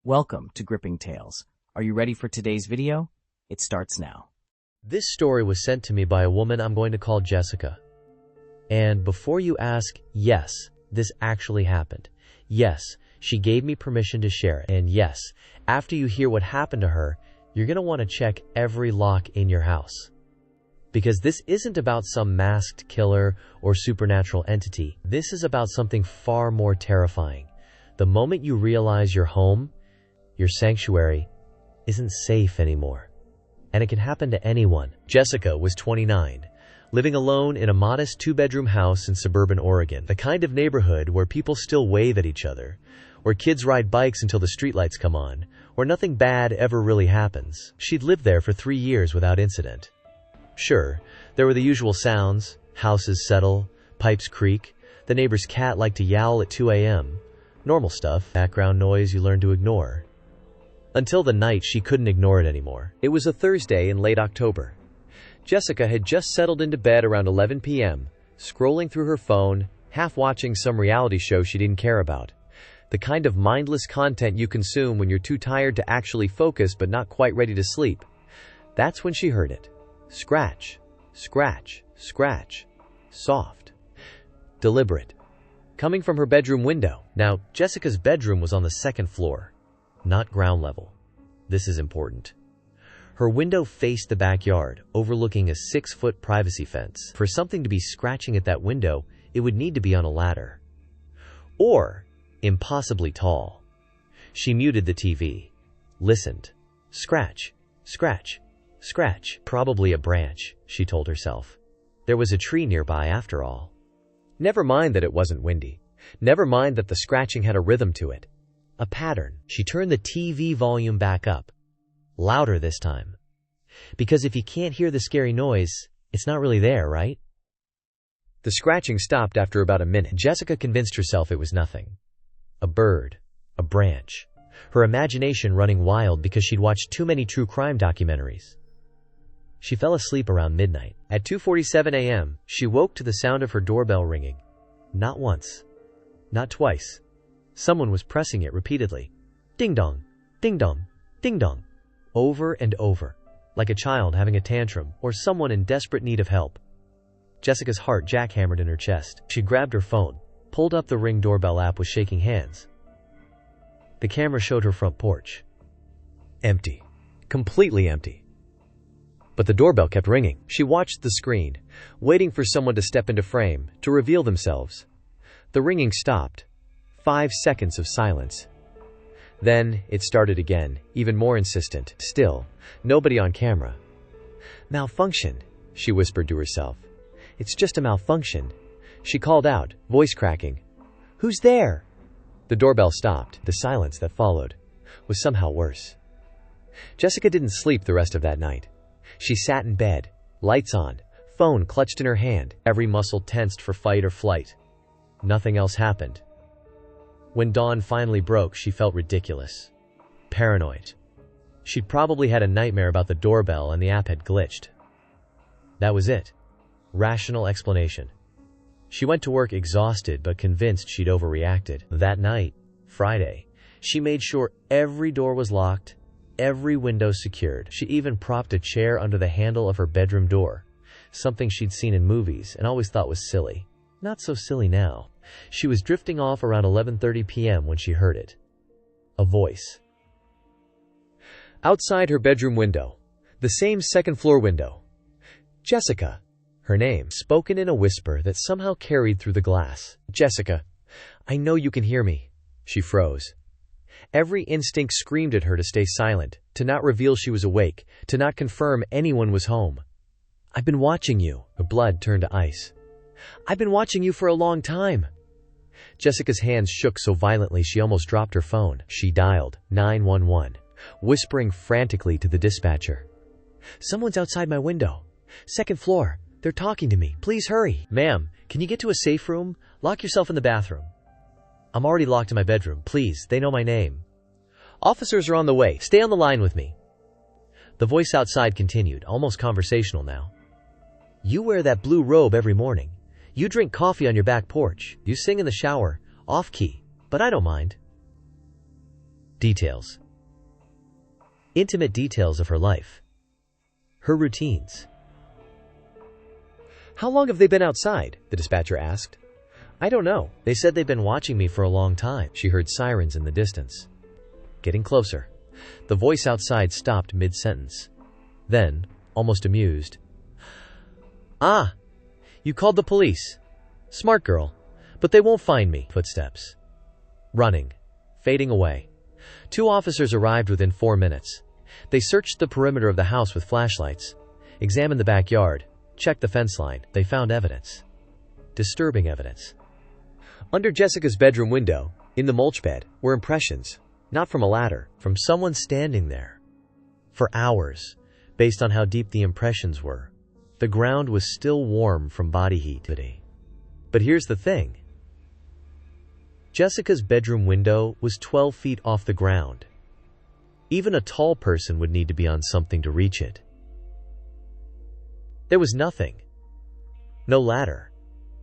Welcome to Gripping Tales. Are you ready for today's video? It starts now. This story was sent to me by a woman I'm going to call Jessica. And before you ask, yes, this actually happened. Yes, she gave me permission to share it. And yes, after you hear what happened to her, you're going to want to check every lock in your house. Because this isn't about some masked killer or supernatural entity. This is about something far more terrifying. The moment you realize your home, your sanctuary, isn't safe anymore. And it can happen to anyone. Jessica was 29, living alone in a modest 2-bedroom house in suburban Oregon, the kind of neighborhood where people still wave at each other, where kids ride bikes until the streetlights come on, where nothing bad ever really happens. She'd lived there for 3 years without incident. Sure, there were the usual sounds: houses settle, pipes creak, the neighbor's cat liked to yowl at 2 a.m. Normal stuff, background noise you learn to ignore. Until the night she couldn't ignore it anymore. It was a Thursday in late October. Jessica had just settled into bed around 11 p.m., scrolling through her phone, half watching some reality show she didn't care about. The kind of mindless content you consume when you're too tired to actually focus but not quite ready to sleep. That's when she heard it. Scratch, scratch, scratch. Soft. Deliberate. Coming from her bedroom window. Now, Jessica's bedroom was on the 2nd floor. Not ground level. This is important. Her window faced the backyard, overlooking a 6-foot privacy fence. For something to be scratching at that window, it would need to be on a ladder. Or impossibly tall. She muted the TV. Listened. Scratch, scratch, scratch. Probably a branch, she told herself. There was a tree nearby after all. Never mind that it wasn't windy. Never mind that the scratching had a rhythm to it. A pattern. She turned the TV volume back up. Louder this time. Because if you can't hear the scary noise, it's not really there, right? The scratching stopped after about a minute. Jessica convinced herself it was nothing. A bird. A branch. Her imagination running wild because she'd watched too many true crime documentaries. She fell asleep around midnight. At 2:47 a.m., she woke to the sound of her doorbell ringing. Not once. Not twice. Someone was pressing it repeatedly. Ding dong, ding dong, ding dong. Over and over. Like a child having a tantrum or someone in desperate need of help. Jessica's heart jackhammered in her chest. She grabbed her phone, pulled up the Ring doorbell app with shaking hands. The camera showed her front porch. Empty. Completely empty. But the doorbell kept ringing. She watched the screen, waiting for someone to step into frame, to reveal themselves. The ringing stopped. 5 seconds of silence. Then it started again, even more insistent. Still, nobody on camera. Malfunction, she whispered to herself. It's just a malfunction. She called out, voice cracking. Who's there? The doorbell stopped. The silence that followed was somehow worse. Jessica didn't sleep the rest of that night. She sat in bed, lights on, phone clutched in her hand, every muscle tensed for fight or flight. Nothing else happened. When dawn finally broke, she felt ridiculous. Paranoid. She'd probably had a nightmare about the doorbell and the app had glitched. That was it. Rational explanation. She went to work exhausted but convinced she'd overreacted. That night, Friday, she made sure every door was locked, every window secured. She even propped a chair under the handle of her bedroom door, something she'd seen in movies and always thought was silly. Not so silly now. She was drifting off around 11:30 p.m. when she heard it. A voice. Outside her bedroom window. The same 2nd floor window. Jessica. Her name, spoken in a whisper that somehow carried through the glass. Jessica, I know you can hear me. She froze. Every instinct screamed at her to stay silent, to not reveal she was awake, to not confirm anyone was home. I've been watching you. Her blood turned to ice. I've been watching you for a long time. Jessica's hands shook so violently she almost dropped her phone. She dialed 911, whispering frantically to the dispatcher. Someone's outside my window. 2nd floor. They're talking to me. Please hurry. Ma'am, can you get to a safe room? Lock yourself in the bathroom. I'm already locked in my bedroom. Please, they know my name. Officers are on the way. Stay on the line with me. The voice outside continued, almost conversational now. You wear that blue robe every morning. You drink coffee on your back porch. You sing in the shower, off-key, but I don't mind. Details. Intimate details of her life. Her routines. "How long have they been outside?" the dispatcher asked. I don't know. They said they've been watching me for a long time. She heard sirens in the distance. Getting closer. The voice outside stopped mid-sentence. Then, almost amused, "Ah, you called the police. Smart girl. But they won't find me." Footsteps. Running. Fading away. 2 officers arrived within 4 minutes. They searched the perimeter of the house with flashlights, examined the backyard, checked the fence line. They found evidence. Disturbing evidence. Under Jessica's bedroom window, in the mulch bed, were impressions, not from a ladder, From someone standing there. For hours, based on how deep the impressions were. The ground was still warm from body heat. But here's the thing. Jessica's bedroom window was 12 feet off the ground. Even a tall person would need to be on something to reach it. There was nothing. No ladder.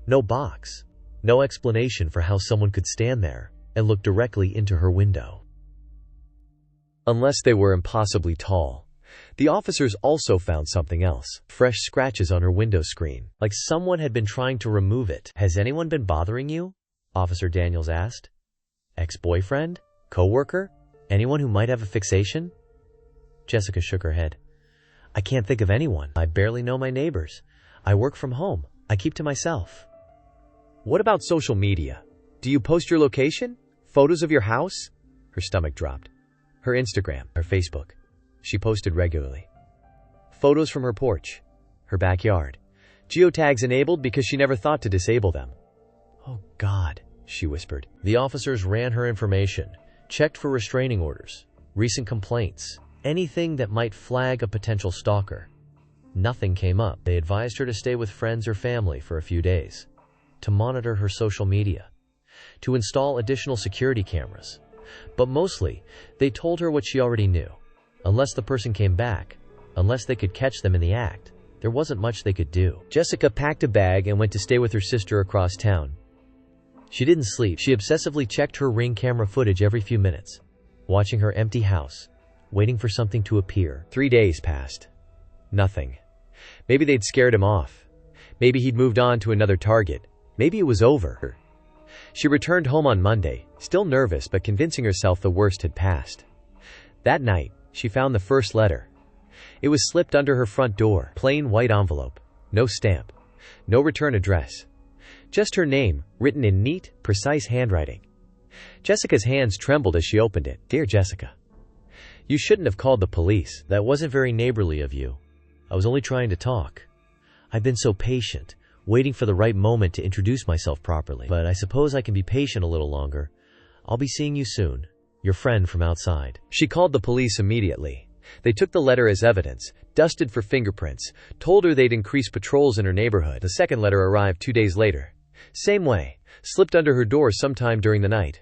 No box. No explanation for how someone could stand there and look directly into her window. unless they were impossibly tall. The officers also found something else. Fresh scratches on her window screen, like someone had been trying to remove it. "Has anyone been bothering you?" Officer Daniels asked. "Ex-boyfriend? Co-worker? Anyone who might have a fixation?" Jessica shook her head. "I can't think of anyone. I barely know my neighbors. I work from home. I keep to myself." What about social media? Do you post your location? Photos of your house? Her stomach dropped. Her Instagram, her Facebook. She posted regularly. Photos from her porch, her backyard. Geotags enabled because she never thought to disable them. "Oh God," she whispered. The officers ran her information, checked for restraining orders, recent complaints, anything that might flag a potential stalker. Nothing came up. They advised her to stay with friends or family for a few days, to monitor her social media, to install additional security cameras. But mostly, they told her what she already knew. Unless the person came back, unless they could catch them in the act, there wasn't much they could do. Jessica packed a bag and went to stay with her sister across town. She didn't sleep. She obsessively checked her Ring camera footage every few minutes, watching her empty house, waiting for something to appear. 3 days passed. Nothing. Maybe they'd scared him off. Maybe he'd moved on to another target. Maybe it was over. She returned home on Monday, still nervous but convincing herself the worst had passed. That night, she found the first letter. It was slipped under her front door, plain white envelope, no stamp, no return address. Just her name, written in neat, precise handwriting. Jessica's hands trembled as she opened it. "Dear Jessica, you shouldn't have called the police. That wasn't very neighborly of you. I was only trying to talk. I've been so patient, waiting for the right moment to introduce myself properly. But I suppose I can be patient a little longer. I'll be seeing you soon. Your friend from outside." She called the police immediately. They took the letter as evidence, dusted for fingerprints, told her they'd increase patrols in her neighborhood. The second letter arrived 2 days later. Same way, slipped under her door sometime during the night.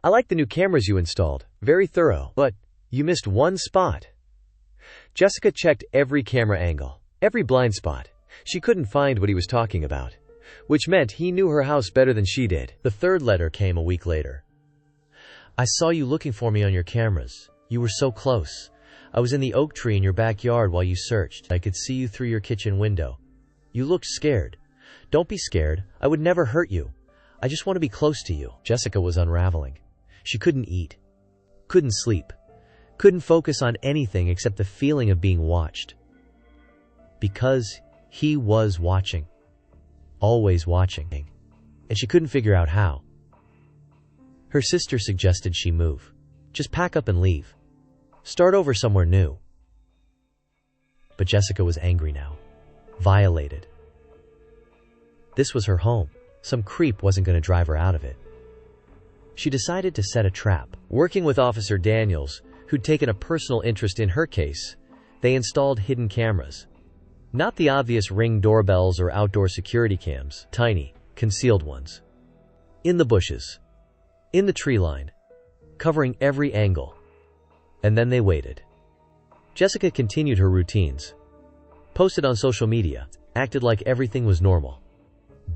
"I like the new cameras you installed. Very thorough. But you missed one spot." Jessica checked every camera angle, every blind spot. She couldn't find what he was talking about, which meant he knew her house better than she did. The third letter came a week later. "I saw you looking for me on your cameras. You were so close. I was in the oak tree in your backyard while you searched. I could see you through your kitchen window. You looked scared. Don't be scared. I would never hurt you. I just want to be close to you." Jessica was unraveling. She couldn't eat, couldn't sleep, couldn't focus on anything except the feeling of being watched. Because he was watching. Always watching. And she couldn't figure out how. Her sister suggested she move. Just pack up and leave. Start over somewhere new. But Jessica was angry now. Violated. This was her home. Some creep wasn't going to drive her out of it. She decided to set a trap. Working with Officer Daniels, who'd taken a personal interest in her case, they installed hidden cameras. Not the obvious Ring doorbells or outdoor security cams, tiny, concealed ones. In the bushes. In the tree line. Covering every angle. And then they waited. Jessica continued her routines. Posted on social media. Acted like everything was normal.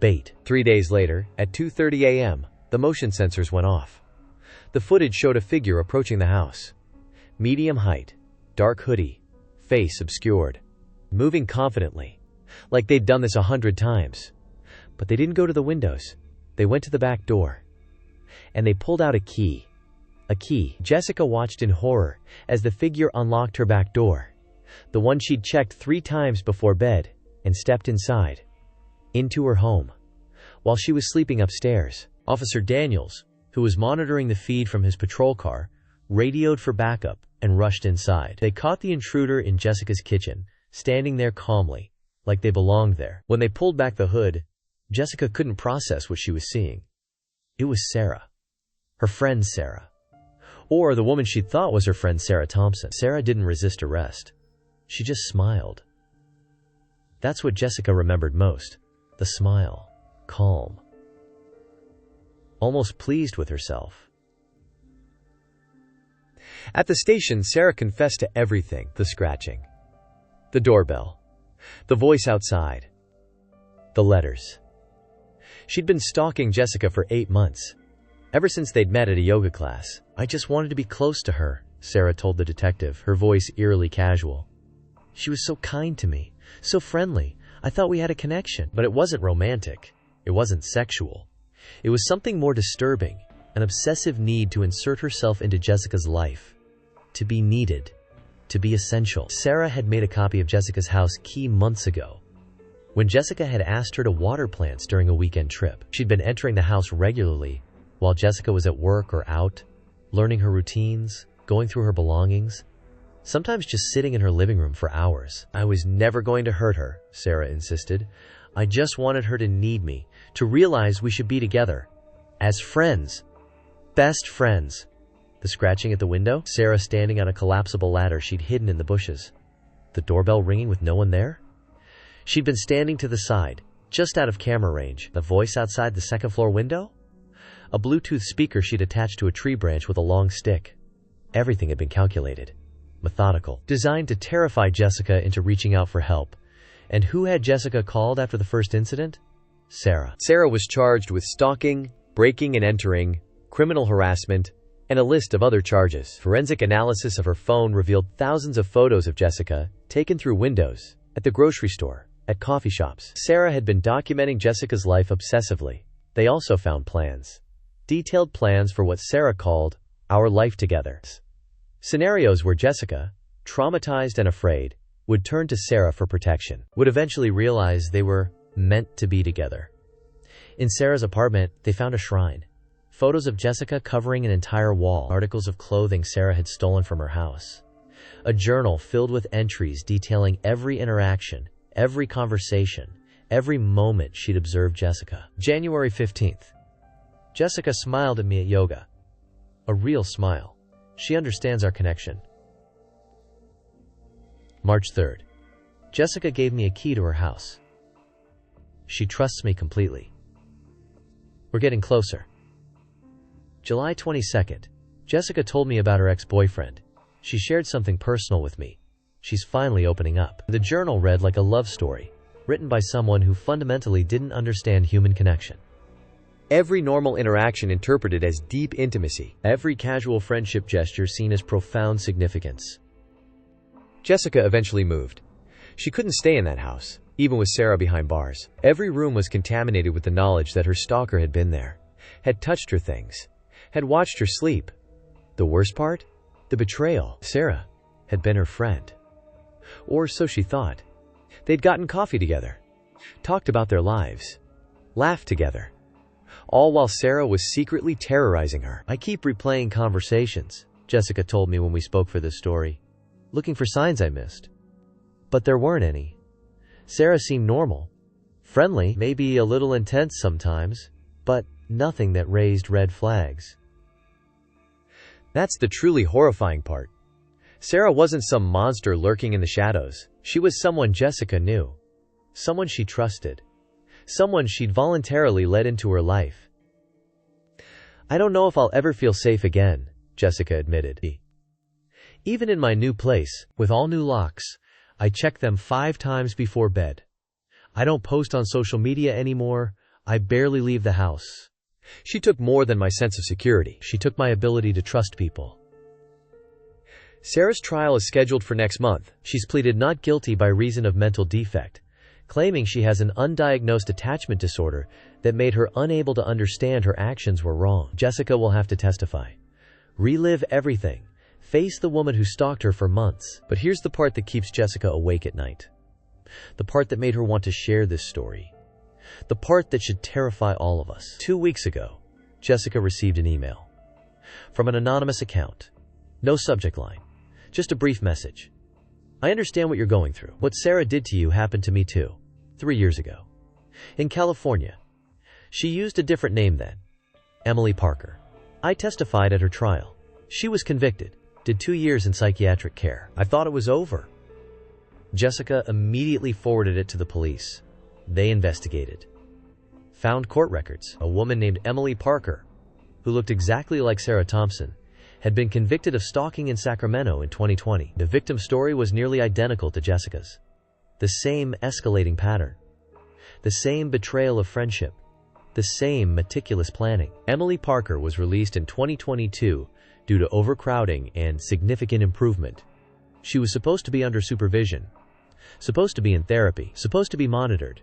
Bait. 3 days later, at 2:30 a.m., the motion sensors went off. The footage showed a figure approaching the house. Medium height, dark hoodie, face obscured, moving confidently, like they'd done this 100 times. But they didn't go to the windows. They went to the back door. And they pulled out a key. A key. Jessica watched in horror as the figure unlocked her back door, the one she'd checked 3 times before bed, and stepped inside, into her home. While she was sleeping upstairs, Officer Daniels, who was monitoring the feed from his patrol car, radioed for backup and rushed inside. They caught the intruder in Jessica's kitchen, standing there calmly, like they belonged there. When they pulled back the hood, Jessica couldn't process what she was seeing. It was Sarah. Her friend Sarah. Or the woman she thought was her friend Sarah Thompson. Sarah didn't resist arrest. She just smiled. That's what Jessica remembered most. The smile. Calm. Almost pleased with herself. At the station, Sarah confessed to everything. The scratching. The doorbell. The voice outside. The letters. She'd been stalking Jessica for 8 months. Ever since they'd met at a yoga class. I just wanted to be close to her, Sarah told the detective, her voice eerily casual. She was so kind to me, so friendly. I thought we had a connection. But it wasn't romantic. It wasn't sexual. It was something more disturbing, an obsessive need to insert herself into Jessica's life. To be needed. To be essential. Sarah had made a copy of Jessica's house key months ago, when Jessica had asked her to water plants during a weekend trip. She'd been entering the house regularly, while Jessica was at work or out, learning her routines, going through her belongings, sometimes just sitting in her living room for hours. I was never going to hurt her, Sarah insisted. I just wanted her to need me, to realize we should be together. As friends. Best friends. The scratching at the window? Sarah standing on a collapsible ladder she'd hidden in the bushes. The doorbell ringing with no one there? She'd been standing to the side, just out of camera range. The voice outside the second-floor window? A Bluetooth speaker she'd attached to a tree branch with a long stick. Everything had been calculated. Methodical. Designed to terrify Jessica into reaching out for help. And who had Jessica called after the first incident? Sarah. Sarah was charged with stalking, breaking and entering, criminal harassment, and a list of other charges. Forensic analysis of her phone revealed thousands of photos of Jessica, taken through windows, at the grocery store, at coffee shops. Sarah had been documenting Jessica's life obsessively. They also found plans. Detailed plans for what Sarah called our life together. Scenarios where Jessica, traumatized and afraid, would turn to Sarah for protection, would eventually realize they were meant to be together. In Sarah's apartment, they found a shrine. Photos of Jessica covering an entire wall, articles of clothing Sarah had stolen from her house. A journal filled with entries detailing every interaction, every conversation, every moment she'd observed Jessica. January 15th. Jessica smiled at me at yoga. A real smile. She understands our connection. March 3rd. Jessica gave me a key to her house. She trusts me completely. We're getting closer. July 22nd. Jessica told me about her ex-boyfriend. She shared something personal with me. She's finally opening up. The journal read like a love story, written by someone who fundamentally didn't understand human connection. Every normal interaction interpreted as deep intimacy. Every casual friendship gesture seen as profound significance. Jessica eventually moved. She couldn't stay in that house, even with Sarah behind bars. Every room was contaminated with the knowledge that her stalker had been there, had touched her things, had watched her sleep. The worst part? The betrayal. Sarah had been her friend. Or so she thought. They'd gotten coffee together, talked about their lives, laughed together, all while Sarah was secretly terrorizing her. I keep replaying conversations, Jessica told me when we spoke for this story, looking for signs I missed. But there weren't any. Sarah seemed normal, friendly, maybe a little intense sometimes, but nothing that raised red flags. That's the truly horrifying part. Sarah wasn't some monster lurking in the shadows. She was someone Jessica knew. Someone she trusted. Someone she'd voluntarily let into her life. I don't know if I'll ever feel safe again, Jessica admitted. Even in my new place, with all new locks, I check them 5 times before bed. I don't post on social media anymore. I barely leave the house. She took more than my sense of security. She took my ability to trust people. Sarah's trial is scheduled for next month. She's pleaded not guilty by reason of mental defect, claiming she has an undiagnosed attachment disorder that made her unable to understand her actions were wrong. Jessica will have to testify, relive everything, face the woman who stalked her for months. But here's the part that keeps Jessica awake at night. The part that made her want to share this story. The part that should terrify all of us. 2 weeks ago, Jessica received an email from an anonymous account. No subject line, just a brief message. I understand what you're going through. What Sarah did to you happened to me too, 3 years ago. In California. She used a different name then. Emily Parker. I testified at her trial. She was convicted, did 2 years in psychiatric care. I thought it was over. Jessica immediately forwarded it to the police. They investigated. Found court records. A woman named Emily Parker, who looked exactly like Sarah Thompson, had been convicted of stalking in Sacramento in 2020. The victim's story was nearly identical to Jessica's. The same escalating pattern. The same betrayal of friendship. The same meticulous planning. Emily Parker was released in 2022 due to overcrowding and significant improvement. She was supposed to be under supervision, supposed to be in therapy, supposed to be monitored.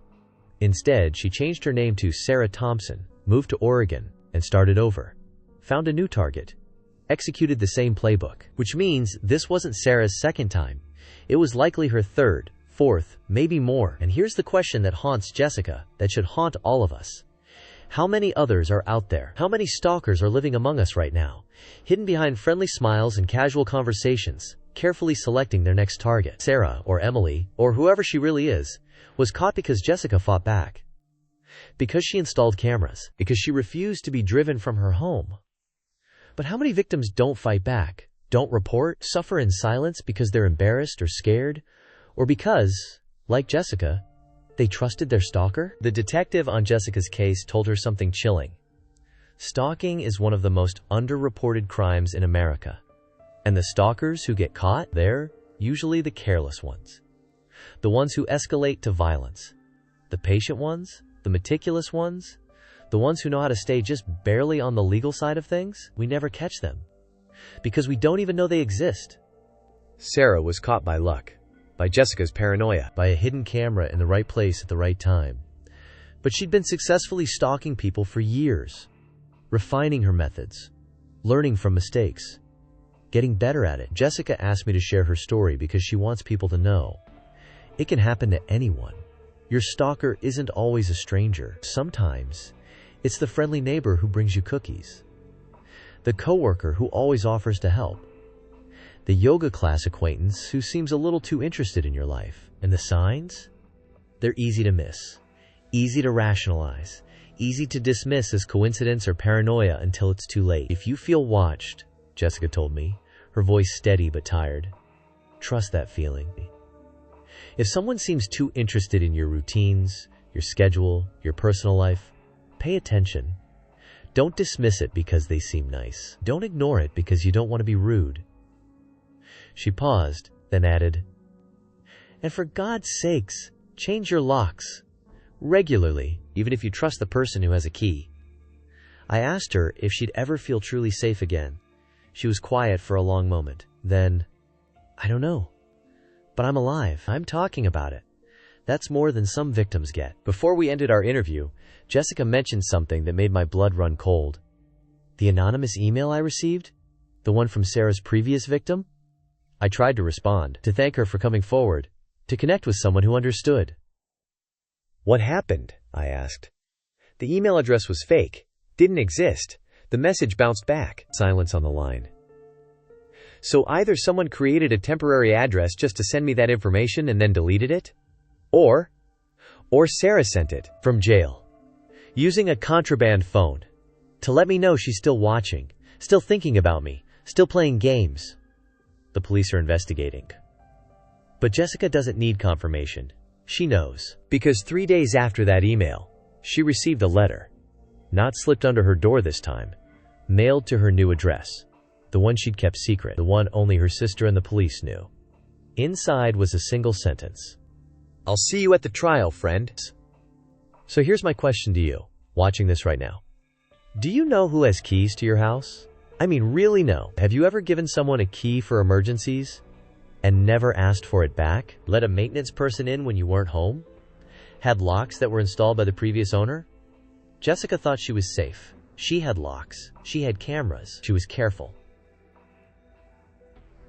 Instead, she changed her name to Sarah Thompson, moved to Oregon, and started over. Found a new target. Executed the same playbook. Which means this wasn't Sarah's second time. It was likely her third, fourth, maybe more. And here's the question that haunts Jessica, that should haunt all of us. How many others are out there? How many stalkers are living among us right now, hidden behind friendly smiles and casual conversations, carefully selecting their next target? Sarah, or Emily, or whoever she really is, was caught because Jessica fought back. Because she installed cameras. Because she refused to be driven from her home. But how many victims don't fight back, don't report, suffer in silence because they're embarrassed or scared, or because, like Jessica, they trusted their stalker? The detective on Jessica's case told her something chilling. Stalking is one of the most underreported crimes in America. And the stalkers who get caught, they're usually the careless ones. The ones who escalate to violence. The patient ones, the meticulous ones, the ones who know how to stay just barely on the legal side of things, we never catch them. Because we don't even know they exist. Sarah was caught by luck. By Jessica's paranoia. By a hidden camera in the right place at the right time. But she'd been successfully stalking people for years. Refining her methods. Learning from mistakes. Getting better at it. Jessica asked me to share her story because she wants people to know. It can happen to anyone. Your stalker isn't always a stranger. Sometimes, it's the friendly neighbor who brings you cookies. The coworker who always offers to help. The yoga class acquaintance who seems a little too interested in your life. And the signs? They're easy to miss. Easy to rationalize. Easy to dismiss as coincidence or paranoia until it's too late. If you feel watched, Jessica told me, her voice steady but tired, trust that feeling. If someone seems too interested in your routines, your schedule, your personal life, pay attention. Don't dismiss it because they seem nice. Don't ignore it because you don't want to be rude. She paused, then added, and for God's sakes, change your locks. Regularly, even if you trust the person who has a key. I asked her if she'd ever feel truly safe again. She was quiet for a long moment. Then, I don't know. But I'm alive. I'm talking about it. That's more than some victims get. Before we ended our interview, Jessica mentioned something that made my blood run cold. The anonymous email I received? The one from Sarah's previous victim? I tried to respond, to thank her for coming forward, to connect with someone who understood. What happened? I asked. The email address was fake. Didn't exist. The message bounced back. Silence on the line. So either someone created a temporary address just to send me that information and then deleted it, or Sarah sent it from jail, using a contraband phone, to let me know she's still watching, still thinking about me, still playing games. The police are investigating. But Jessica doesn't need confirmation. She knows. Because 3 days after that email, she received a letter. Not slipped under her door this time. Mailed to her new address. The one she'd kept secret. The one only her sister and the police knew. Inside was a single sentence. I'll see you at the trial, friend. So here's my question to you, watching this right now. Do you know who has keys to your house? I mean, really know. Have you ever given someone a key for emergencies and never asked for it back? Let a maintenance person in when you weren't home? Had locks that were installed by the previous owner? Jessica thought she was safe. She had locks. She had cameras. She was careful.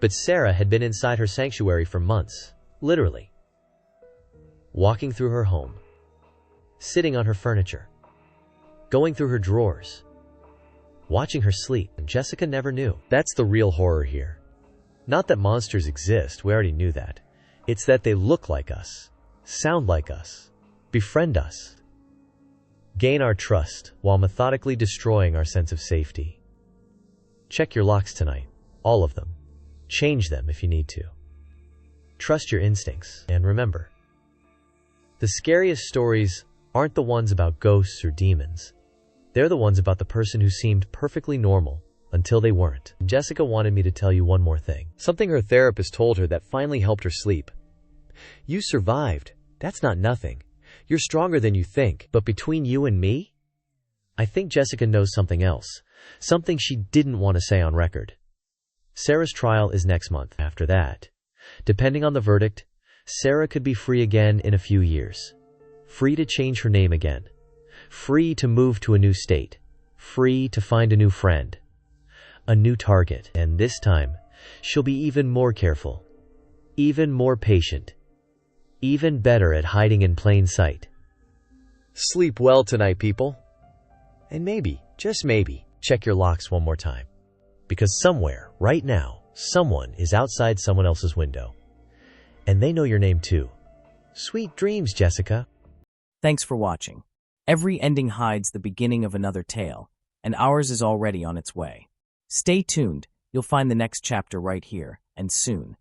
But Sarah had been inside her sanctuary for months, literally. Walking through her home, sitting on her furniture, going through her drawers, watching her sleep, and Jessica never knew. That's the real horror here. Not that monsters exist, we already knew that. It's that they look like us, sound like us, befriend us, gain our trust while methodically destroying our sense of safety. Check your locks tonight, all of them. Change them if you need to. Trust your instincts, and remember, the scariest stories aren't the ones about ghosts or demons. They're the ones about the person who seemed perfectly normal until they weren't. Jessica wanted me to tell you one more thing. Something her therapist told her that finally helped her sleep. You survived. That's not nothing. You're stronger than you think. But between you and me, I think Jessica knows something else. Something she didn't want to say on record. Sarah's trial is next month. After that, depending on the verdict, Sarah could be free again in a few years. Free to change her name again. Free to move to a new state. Free to find a new friend. A new target. And this time, she'll be even more careful. Even more patient. Even better at hiding in plain sight. Sleep well tonight, people. And maybe, just maybe, check your locks one more time. Because somewhere, right now, someone is outside someone else's window. And they know your name too. Sweet dreams, Jessica. Thanks for watching. Every ending hides the beginning of another tale, and ours is already on its way. Stay tuned, you'll find the next chapter right here, and soon.